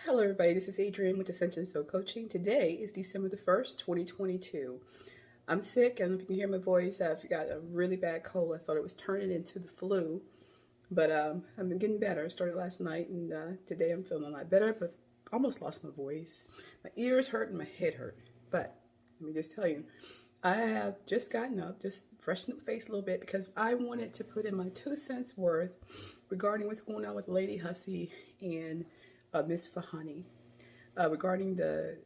Hello, everybody. This is Adrienne with Ascension Soul Coaching. Today is December the 1st, 2022. I'm sick. I don't know if you can hear my voice. I've got a really bad cold. I thought it was turning into the flu, but I've been getting better. I started last night, and today I'm feeling a lot better, but almost lost my voice. My ears hurt and my head hurt. But let me just tell you, I have just gotten up, just freshened up the face a little bit because I wanted to put in my 2 cents worth regarding what's going on with Lady Hussey and Miss Fulani regarding the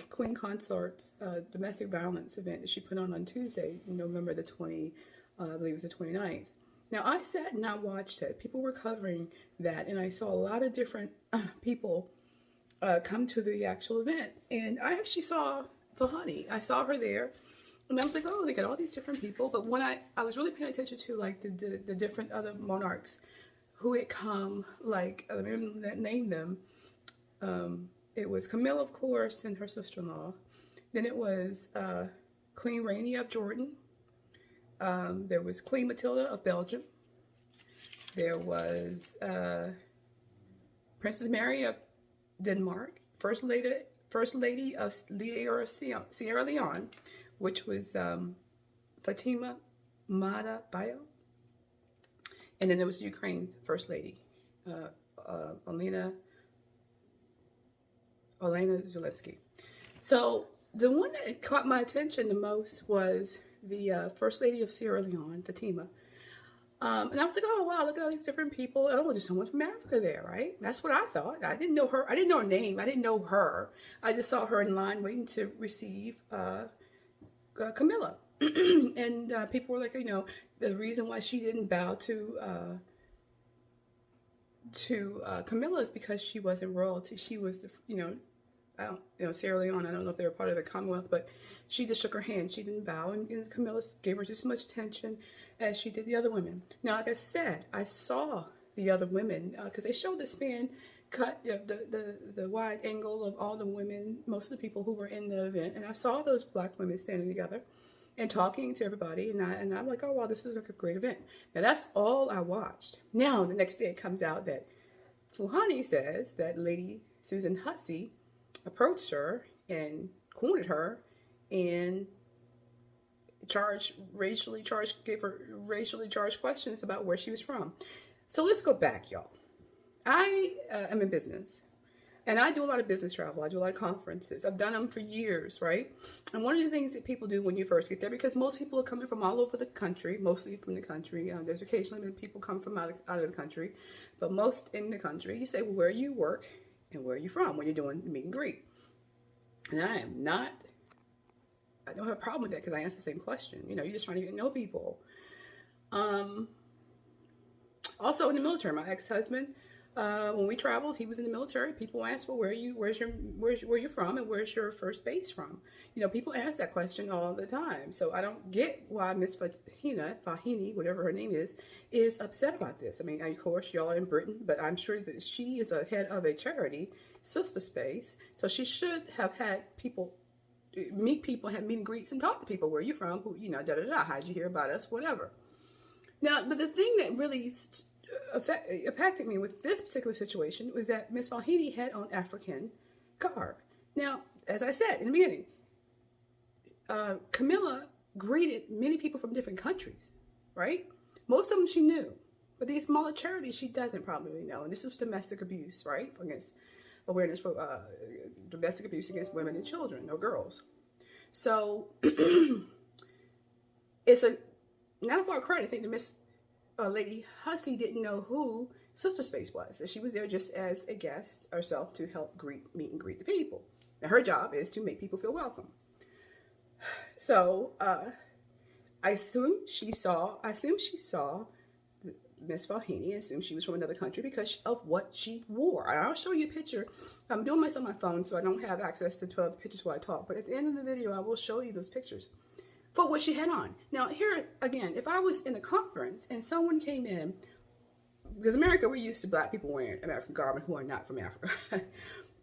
Queen Consort's domestic violence event that she put on Tuesday, November the 20, I believe it was the 29th. Now, I sat and I watched it. People were covering that, and I saw a lot of different people come to the actual event. And I actually saw Fulani. I saw her there. And I was like, oh, they got all these different people. But when I was really paying attention to like the different other monarchs who had come, like, let me name them. It was Camilla, of course, and her sister-in-law. Then it was Queen Rainey of Jordan. There was Queen Matilda of Belgium. There was Princess Mary of Denmark. First Lady of Sierra Leone, which was Fatima Mata Bayo. And then there was Ukraine First Lady, Olena Zelensky. So the one that caught my attention the most was the First Lady of Sierra Leone, Fatima. And I was like, oh, wow, look at all these different people. Oh, there's someone from Africa there, right? That's what I thought. I didn't know her. I didn't know her name. I didn't know her. I just saw her in line waiting to receive Camilla. And people were like, the reason why she didn't bow to Camilla is because she wasn't royalty. She was, Sierra Leone. I don't know if they were part of the Commonwealth, but she just shook her hand. She didn't bow, and Camilla gave her just as much attention as she did the other women. Now, like I said, I saw the other women because they showed the span cut, the wide angle of all the women, most of the people who were in the event, and I saw those black women standing together and talking to everybody, and I'm like, oh wow, this is like a great event. Now that's all I watched. Now the next day it comes out that Fulani says that Lady Susan Hussey approached her and cornered her and gave her racially charged questions about where she was from. So let's go back, y'all. I am in business. And I do a lot of business travel. I do a lot of conferences. I've done them for years, right? And one of the things that people do when you first get there, because most people are coming from all over the country, mostly from the country. There's occasionally people come from out of the country, but most in the country. You say, well, where you work and where are you from when you're doing meet and greet? And I don't have a problem with that because I ask the same question. You're just trying to get to know people. Also in the military, my ex-husband, when we traveled, he was in the military. People asked, well, where you're from and where's your first base from? People ask that question all the time. So I don't get why Miss Fahini, whatever her name is upset about this. I mean, of course, y'all are in Britain, but I'm sure that she is a head of a charity, Sister Space. So she should have had meet people, have meet and greets and talk to people. Where are you from? Who, how'd you hear about us? Whatever. Now, but the thing that really impacted me with this particular situation was that Miss Fahini had on African garb. Now, as I said in the beginning, Camilla greeted many people from different countries, right? Most of them she knew, but these smaller charities she doesn't probably know. And this was domestic abuse, right? Against awareness for domestic abuse against women and children or girls. So it's not a far cry to think that Miss Lady Hussey didn't know who Sister Space was. So she was there just as a guest herself to help meet and greet the people. Now her job is to make people feel welcome. So I assume she saw Miss Fahini. I assume she was from another country because of what she wore. And I'll show you a picture. I'm doing this on my phone, so I don't have access to 12 pictures while I talk. But at the end of the video, I will show you those pictures for what she had on. Now, here again, if I was in a conference and someone came in, because America, we're used to black people wearing American garb who are not from Africa.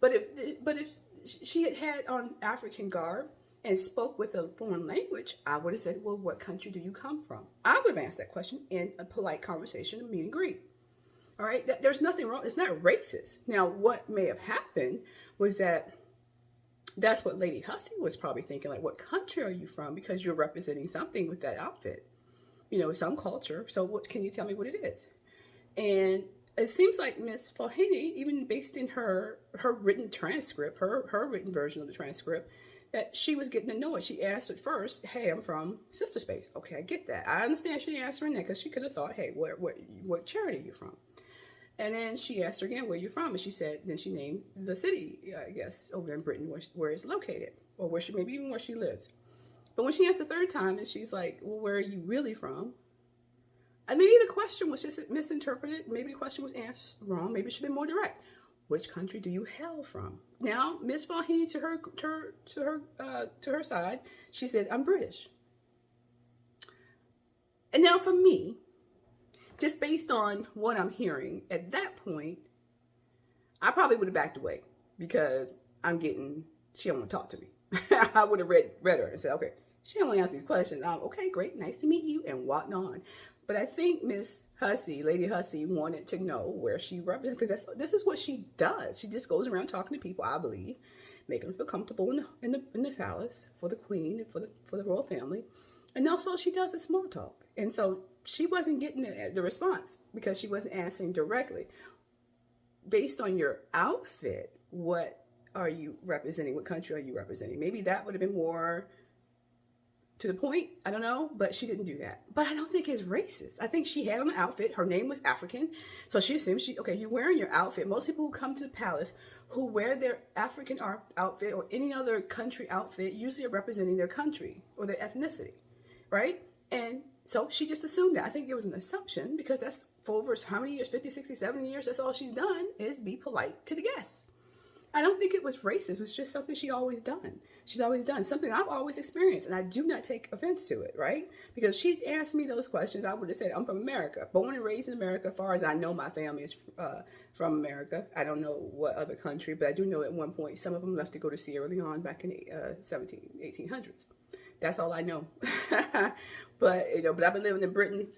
but if she had on African garb and spoke with a foreign language, I would have said, well, what country do you come from? I would have asked that question in a polite conversation, a meet and greet. All right, there's nothing wrong. It's not racist. Now, what may have happened was that's what Lady Hussey was probably thinking, like, what country are you from? Because you're representing something with that outfit, some culture. So what can you tell me what it is? And it seems like Miss Fulani, even based in her written transcript, her written version of the transcript, that she was getting annoyed. She asked at first, "Hey, I'm from Sister Space." Okay, I get that. I understand she asked her in that because she could have thought, "Hey, what charity are you from?" And then she asked her again, "Where are you from?" And she said, then she named the city, I guess, over in Britain where it's located, or maybe even where she lives. But when she asked the third time, and she's like, "Well, where are you really from?" And maybe the question was just misinterpreted. Maybe the question was asked wrong. Maybe it should be more direct. Which country do you hail from? Now, Miss Fulani, to her side, she said, "I'm British." And now for me, just based on what I'm hearing at that point, I probably would have backed away because she don't want to talk to me. I would have read her and said, "Okay, she don't want to answer these questions. Okay, great, nice to meet you," and walked on. But I think Miss Hussey, Lady Hussey, wanted to know where she represents, because this is what she does. She just goes around talking to people, I believe, making them feel comfortable in the palace for the queen and for the royal family. And also she does a small talk. And so she wasn't getting the response because she wasn't answering directly. Based on your outfit, what are you representing? What country are you representing? Maybe that would have been more to the point. I don't know, but she didn't do that. But I don't think it's racist. I think she had on an outfit. Her name was African. So she assumed you're wearing your outfit. Most people who come to the palace who wear their African outfit or any other country outfit usually are representing their country or their ethnicity, right? And so she just assumed that. I think it was an assumption because that's for over how many years, 50, 60, 70 years, that's all she's done is be polite to the guests. I don't think it was racist. It was just something she's always done, something I've always experienced, and I do not take offense to it, right? Because she'd asked me those questions, I would have said, "I'm from America, born and raised in America. As far as I know, my family is from America. I don't know what other country, but I do know at one point some of them left to go to Sierra Leone back in the 1800s. That's all I know. But I've been living in Britain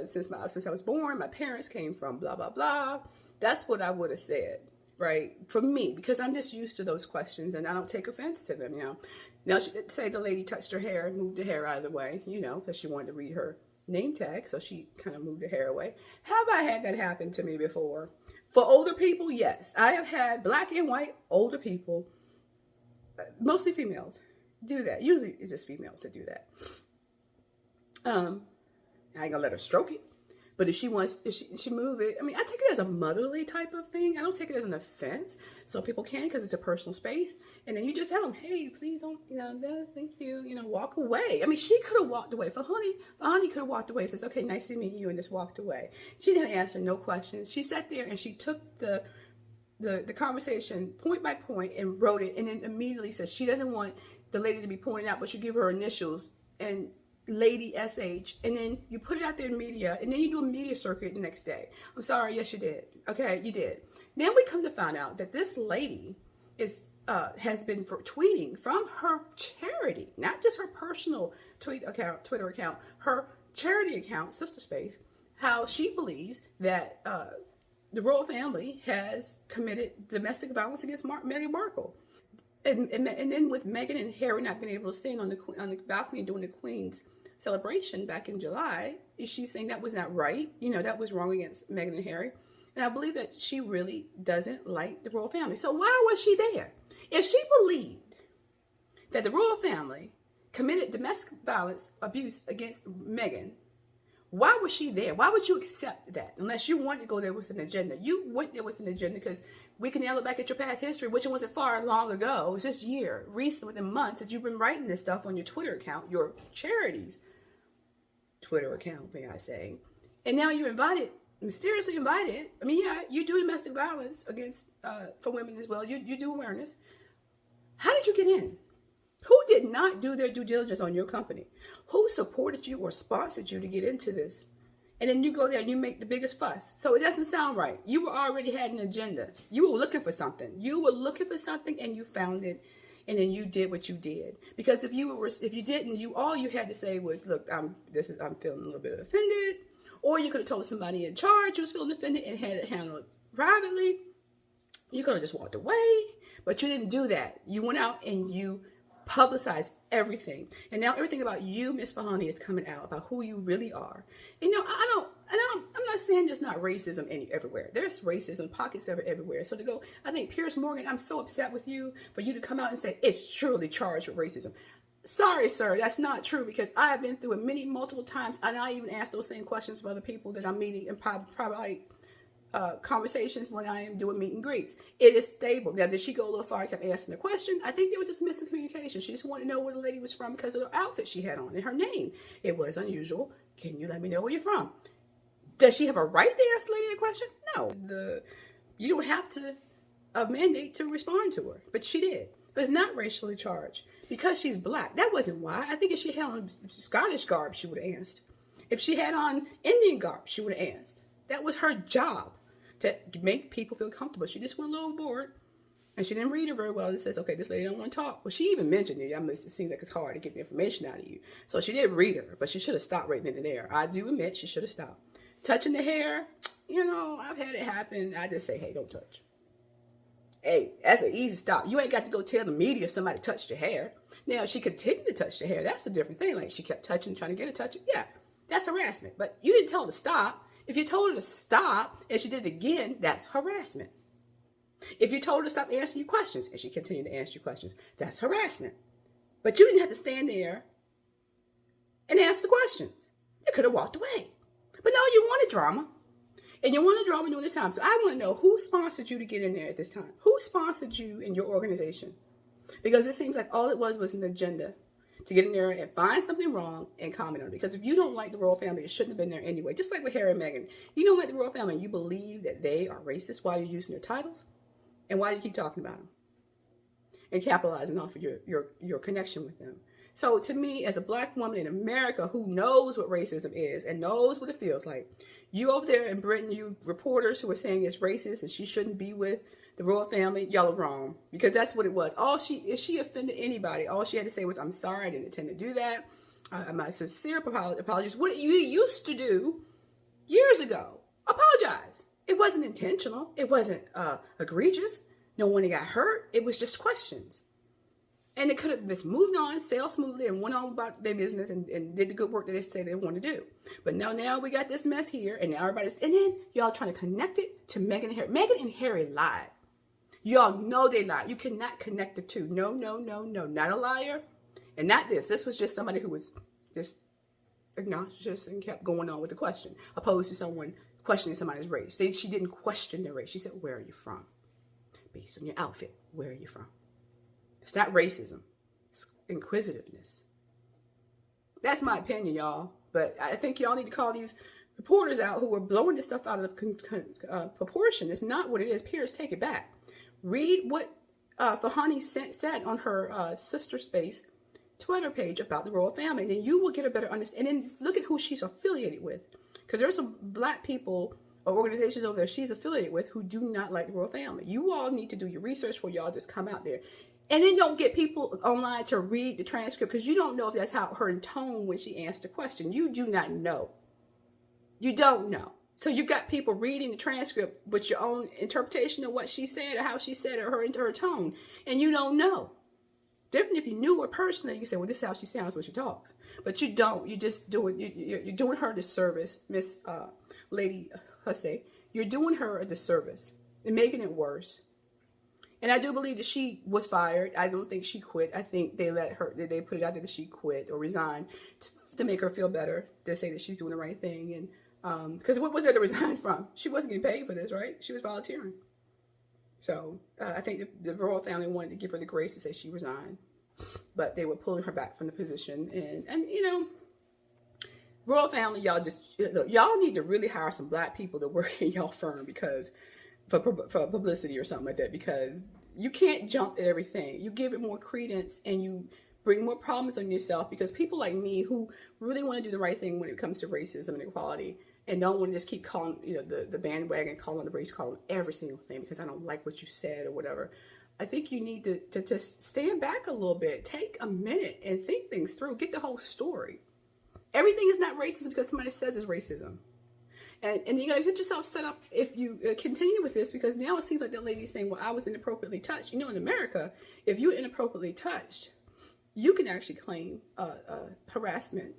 since I was born. My parents came from blah blah blah. That's what I would have said. Right, for me, because I'm just used to those questions and I don't take offense to them, Now, she did say the lady touched her hair and moved the hair out of the way, because she wanted to read her name tag, so she kind of moved her hair away. Have I had that happen to me before? For older people, yes. I have had black and white older people, mostly females, do that. Usually it's just females that do that. I ain't gonna let her stroke it. But if she move it, I take it as a motherly type of thing. I don't take it as an offense. Some people can because it's a personal space. And then you just tell them, "Hey, please don't, no, thank you, walk away." She could have walked away. Fulani could have walked away and says, "Okay, nice to meet you," and just walked away. She didn't answer no questions. She sat there and she took the conversation point by point and wrote it, and then immediately says she doesn't want the lady to be pointed out, but she give her initials and Lady SH, and then you put it out there in media, and then you do a media circuit the next day. I'm sorry, yes you did. Okay, you did. Then we come to find out that this lady has been tweeting from her charity, not just her personal Twitter account, her charity account, Sister Space, how she believes that the royal family has committed domestic violence against Meghan Markle. And then with Meghan and Harry not being able to stand on the balcony during the Queen's celebration back in July, she's saying that was not right. That was wrong against Meghan and Harry. And I believe that she really doesn't like the royal family. So why was she there? If she believed that the royal family committed domestic violence abuse against Meghan, why was she there? Why would you accept that? Unless you wanted to go there with an agenda. You went there with an agenda because we can look back at your past history, which wasn't far long ago. It was this year, recent, within months, that you've been writing this stuff on your Twitter account, your charity's Twitter account, may I say. And now you're mysteriously invited. You do domestic violence against, for women as well. You do awareness. How did you get in? Who did not do their due diligence on your company? Who supported you or sponsored you to get into this? And then you go there and you make the biggest fuss. So it doesn't sound right. You already had an agenda. You were looking for something. And you found it. And then you did what you did. Because if you didn't, all you had to say was, "Look, I'm feeling a little bit offended," Or you could have told somebody in charge who was feeling offended and had it handled privately. You could have just walked away, but you didn't do that. You went out and you publicized everything. And now everything about you, Miss Fulani, is coming out about who you really are. You know, I'm not saying there's not racism everywhere. There's racism, pockets everywhere. So to go, I think Piers Morgan, I'm so upset with you for you to come out and say it's truly charged with racism. Sorry, sir, that's not true, because I have been through it multiple times, and I even ask those same questions of other people that I'm meeting in private conversations when I am doing meet and greets. It is stable. Now, did she go a little far and kept asking the question? I think there was just miscommunication. She just wanted to know where the lady was from because of the outfit she had on and her name. It was unusual. Can you let me know where you're from? Does she have a right to ask the lady the question? No. You don't have to mandate to respond to her, but she did. But it's not racially charged because she's black. That wasn't why. I think if she had on Scottish garb, she would have asked. If she had on Indian garb, she would have asked. That was her job, to make people feel comfortable. She just went a little bored, and she didn't read her very well. It says, okay, this lady don't want to talk. Well, she even mentioned it. It seems like it's hard to get the information out of you. So she did read her, but she should have stopped right then and there. I do admit she should have stopped. Touching the hair, you know, I've had it happen. I just say, hey, don't touch. Hey, that's an easy stop. You ain't got to go tell the media somebody touched your hair. Now, she continued to touch the hair. That's a different thing. Like, she kept touching, trying to get her to touch it. Yeah, that's harassment. But you didn't tell her to stop. If you told her to stop and she did it again, that's harassment. If you told her to stop answering you questions and she continued to answer you questions, that's harassment. But you didn't have to stand there and answer the questions. You could have walked away. But no, you wanted drama. And you wanted drama during this time. So I want to know, who sponsored you to get in there at this time? Who sponsored you in your organization? Because it seems like all it was an agenda to get in there and find something wrong and comment on it. Because if you don't like the royal family, it shouldn't have been there anyway. Just like with Harry and Meghan. You don't like the royal family and you believe that they are racist while you're using their titles. And why do you keep talking about them? And capitalizing off of your connection with them. So to me, as a black woman in America who knows what racism is and knows what it feels like, you over there in Britain, you reporters who are saying it's racist and she shouldn't be with the royal family, y'all are wrong. Because that's what it was. If she offended anybody, all she had to say was, I'm sorry, I didn't intend to do that. My sincere apologies. What you used to do years ago, apologize. It wasn't intentional. It wasn't egregious. No one got hurt. It was just questions. And it could have just moved on, sailed smoothly, and went on about their business and did the good work that they say they want to do. But now we got this mess here, and now and then y'all trying to connect it to Meghan and Harry. Meghan and Harry lied. Y'all know they lied. You cannot connect the two. No. Not a liar, and not this. This was just somebody who was just obnoxious and kept going on with the question, opposed to someone questioning somebody's race. She didn't question their race. She said, where are you from? Based on your outfit, where are you from? It's not racism. It's inquisitiveness. That's my opinion, y'all. But I think y'all need to call these reporters out who are blowing this stuff out of proportion. It's not what it is. Piers, take it back. Read what Fulani said on her Sister Space Twitter page about the royal family. And then you will get a better understanding. And then look at who she's affiliated with. Because there's some black people or organizations over there she's affiliated with who do not like the royal family. You all need to do your research before y'all just come out there. And then don't get people online to read the transcript because you don't know if that's how her tone when she asked the question. You do not know. You don't know. So you got people reading the transcript with your own interpretation of what she said or how she said it or her tone. And you don't know. Different if you knew her personally, you say, well, this is how she sounds when she talks. But you don't. You just do it. You're doing her a disservice, Miss Lady Hussey. You're doing her a disservice and making it worse. And I do believe that she was fired. I don't think she quit. I think they put it out there that she quit or resigned to make her feel better, to say that she's doing the right thing. And because what was there to resign from? She wasn't getting paid for this, right? She was volunteering. So I think the royal family wanted to give her the grace to say she resigned, but they were pulling her back from the position. And you know, royal family, y'all need to really hire some black people to work in y'all firm because. For publicity or something like that, because you can't jump at everything. You give it more credence and you bring more problems on yourself because people like me who really want to do the right thing when it comes to racism and equality and don't want to just keep calling, the bandwagon, calling the race, calling every single thing because I don't like what you said or whatever. I think you need to stand back a little bit, take a minute and think things through, get the whole story. Everything is not racism because somebody says it's racism. And you're going to get yourself set up if you continue with this, because now it seems like that lady's saying, well, I was inappropriately touched. You know, in America, if you're inappropriately touched, you can actually claim harassment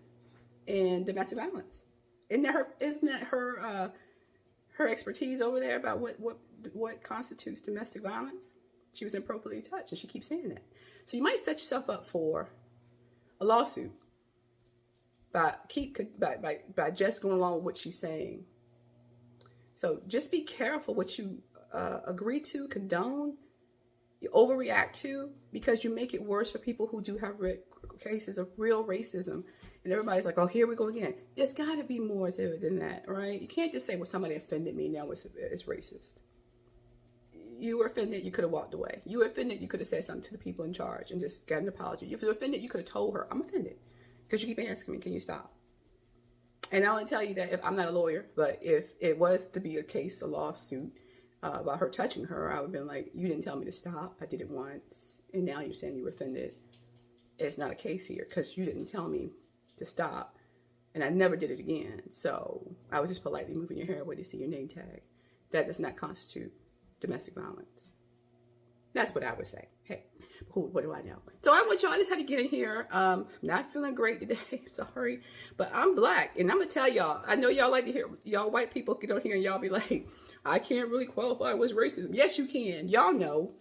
and domestic violence. Isn't that her expertise over there about what constitutes domestic violence? She was inappropriately touched, and she keeps saying that. So you might set yourself up for a lawsuit by just going along with what she's saying. So just be careful what you agree to, condone, you overreact to, because you make it worse for people who do have cases of real racism. And everybody's like, oh, here we go again. There's got to be more to it than that, right? You can't just say, well, somebody offended me, now it's racist. You were offended, you could have walked away. You were offended, you could have said something to the people in charge and just got an apology. If you're offended, you could have told her, I'm offended. Because you keep asking me, can you stop? And I'll tell you that if I'm not a lawyer, but if it was to be a lawsuit about her touching her, I would have been like, you didn't tell me to stop. I did it once. And now you're saying you were offended. It's not a case here because you didn't tell me to stop. And I never did it again. So I was just politely moving your hair away to see your name tag. That does not constitute domestic violence. That's what I would say. Hey, what do I know? So I want y'all, I just had to get in here. Not feeling great today. Sorry. But I'm black. And I'm going to tell y'all, I know y'all like to hear, y'all white people get on here and y'all be like, I can't really qualify what's racism. Yes, you can. Y'all know.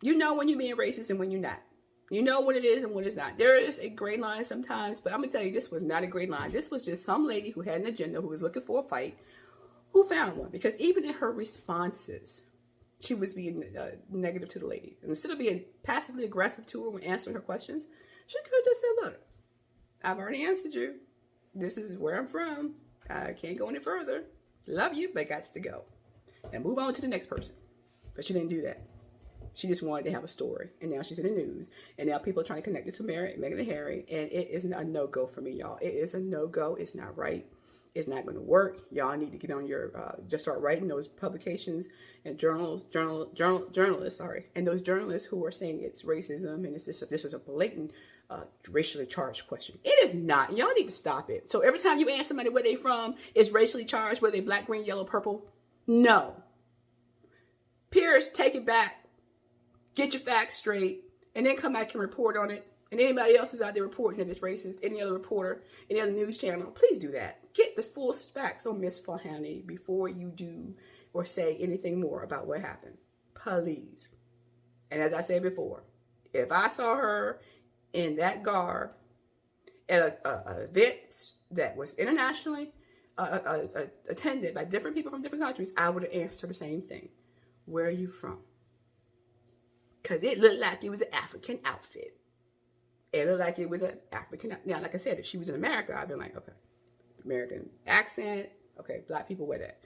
You know when you're being racist and when you're not. You know what it is and what it's not. There is a gray line sometimes, but I'm going to tell you, this was not a gray line. This was just some lady who had an agenda, who was looking for a fight, who found one. Because even in her responses, she was being negative to the lady. And instead of being passively aggressive to her when answering her questions, she could have just said, look, I've already answered you. This is where I'm from. I can't go any further. Love you, but got to go. And move on to the next person. But she didn't do that. She just wanted to have a story. And now she's in the news. And now people are trying to connect it to Meghan and Harry. And it is a no-go for me, y'all. It is a no-go. It's not right. It's not going to work. Y'all need to get on your, just start writing those publications and journalists, and those journalists who are saying it's racism and this is a blatant racially charged question. It is not. Y'all need to stop it. So every time you ask somebody where they from, it's racially charged, whether they black, green, yellow, purple. No. Pierce, take it back. Get your facts straight, and then come back and report on it. And anybody else who's out there reporting that it's racist, any other reporter, any other news channel, please do that. Get the full facts on Miss Fulani before you do or say anything more about what happened. Please. And as I said before, if I saw her in that garb at an event that was internationally attended by different people from different countries, I would have asked her the same thing. Where are you from? Because it looked like it was an African outfit. It looked like it was an African. Now, like I said, if she was in America, I'd been like, okay, American accent. Okay, black people wear that.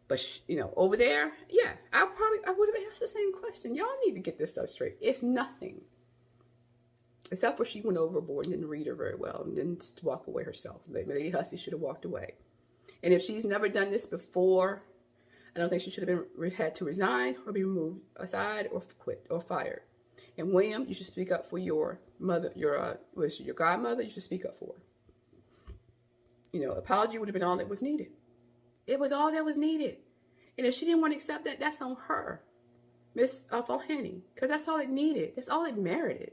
But, over there, yeah, I would have asked the same question. Y'all need to get this stuff straight. It's nothing. Except for she went overboard and didn't read her very well and didn't walk away herself. Lady Hussey should have walked away. And if she's never done this before, I don't think she should have had to resign or be removed aside or quit or fired. And William, you should speak up for your mother, your godmother. You should speak up for her. Apology would have been all that was needed. It was all that was needed. And if she didn't want to accept that, that's on her, Miss Fulani, because that's all it needed. That's all it merited.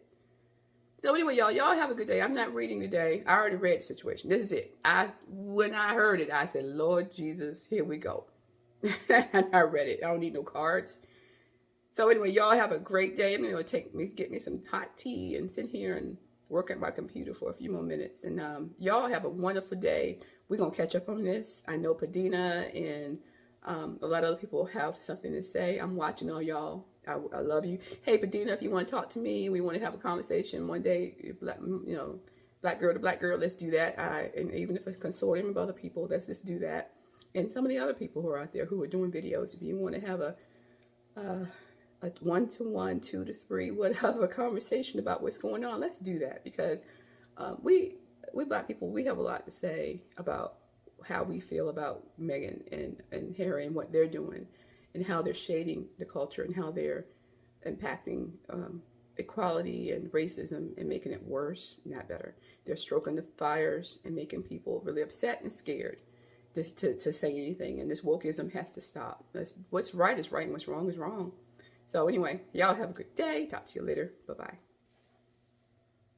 So anyway, y'all have a good day. I'm not reading today. I already read the situation. This is it. When I heard it, I said, Lord Jesus, here we go. And I read it. I don't need no cards. So anyway, y'all have a great day. I'm going to get me some hot tea and sit here and work at my computer for a few more minutes. And y'all have a wonderful day. We're going to catch up on this. I know Padina and a lot of other people have something to say. I'm watching all y'all. I love you. Hey, Padina, if you want to talk to me, we want to have a conversation one day, black girl to black girl, let's do that. And even if it's a consortium of other people, let's just do that. And some of the other people who are out there who are doing videos, if you want to have a 1-to-1, 2-to-3, whatever conversation about what's going on, let's do that. Because we black people, we have a lot to say about how we feel about Meghan and Harry and what they're doing and how they're shading the culture and how they're impacting equality and racism and making it worse, not better. They're stroking the fires and making people really upset and scared. to say anything. And this wokeism has to stop. What's right is right and what's wrong is wrong. So anyway, y'all have a good day. Talk to you later. Bye-bye.